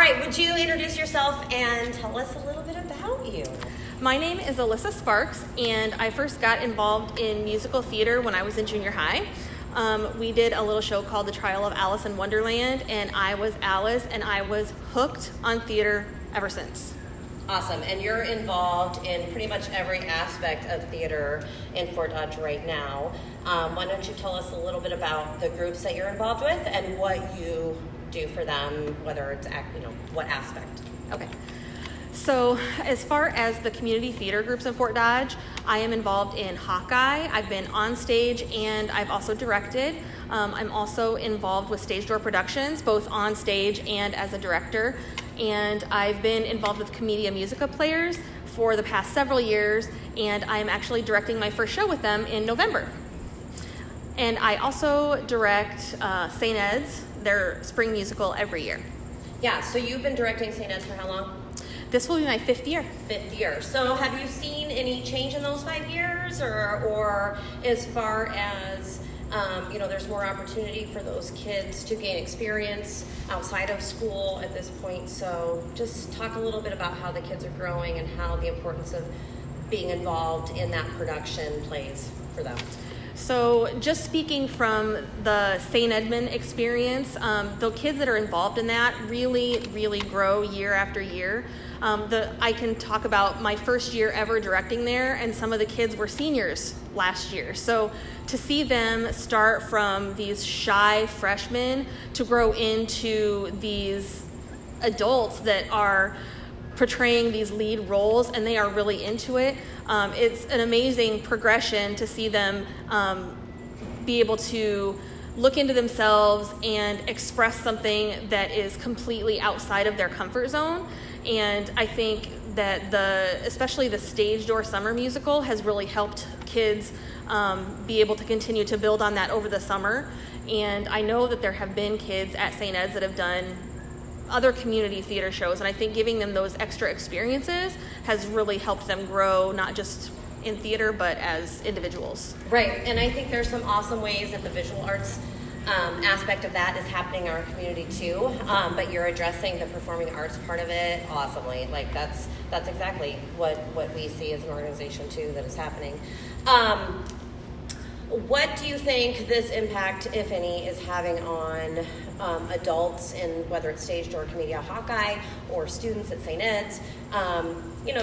right, would you introduce yourself and tell us a little bit about you? My name is Alyssa Sparks, and I first got involved in musical theater when I was in junior high. We did a little show called The Trial of Alice in Wonderland, and I was Alice, and I was hooked on theater ever since. Awesome, and you're involved in pretty much every aspect of theater in Fort Dodge right now. Why don't you tell us a little bit about the groups that you're involved with and what you do for them, whether it's, what aspect? Okay. So as far as the community theater groups in Fort Dodge, I am involved in Hawkeye. I've been on stage and I've also directed. I'm also involved with Stage Door Productions, both on stage and as a director. And I've been involved with Comedia Musica Players for the past several years, and I'm actually directing my first show with them in November. And I also direct St. Ed's, their spring musical, every year. Yeah, so you've been directing St. Ed's for how long? This will be my fifth year. Fifth year. So have you seen any change in those 5 years, or as far as there's more opportunity for those kids to gain experience outside of school at this point? So just talk a little bit about how the kids are growing and how the importance of being involved in that production plays for them. So just speaking from the St. Edmund experience, the kids that are involved in that really, really grow year after year. I can talk about my first year ever directing there, and some of the kids were seniors last year. So to see them start from these shy freshmen to grow into these adults that are portraying these lead roles and they are really into it, it's an amazing progression to see them be able to look into themselves and express something that is completely outside of their comfort zone. And I think that especially the Stage Door Summer Musical has really helped kids be able to continue to build on that over the summer. And I know that there have been kids at St. Ed's that have done other community theater shows, and I think giving them those extra experiences has really helped them grow, not just in theater, but as individuals. Right, and I think there's some awesome ways that the visual arts aspect of that is happening in our community too, but you're addressing the performing arts part of it awesomely. Like that's exactly what we see as an organization too that is happening. What do you think this impact, if any, is having on adults in whether it's Stage Door, Comedia, Hawkeye, or students at St. Ed's?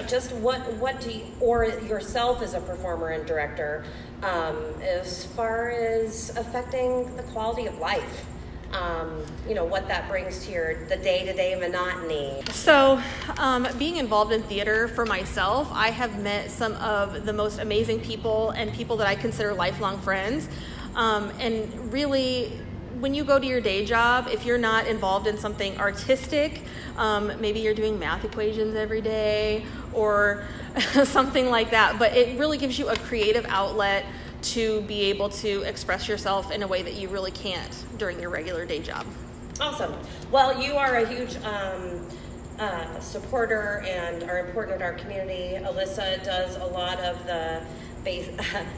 Just what do you, or yourself as a performer and director, as far as affecting the quality of life? What that brings to the day-to-day monotony. So being involved in theater for myself, I have met some of the most amazing people and people that I consider lifelong friends. And really, when you go to your day job, if you're not involved in something artistic, maybe you're doing math equations every day or something like that, but it really gives you a creative outlet to be able to express yourself in a way that you really can't during your regular day job. Awesome. Well, you are a huge supporter and are important in our community. Alyssa does a lot of the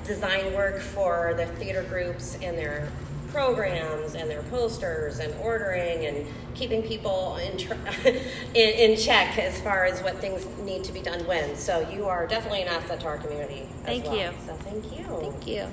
design work for the theater groups and their programs and their posters and ordering and keeping people in check as far as what things need to be done when. So you are definitely an asset to our community. Thank you. So thank you. Thank you.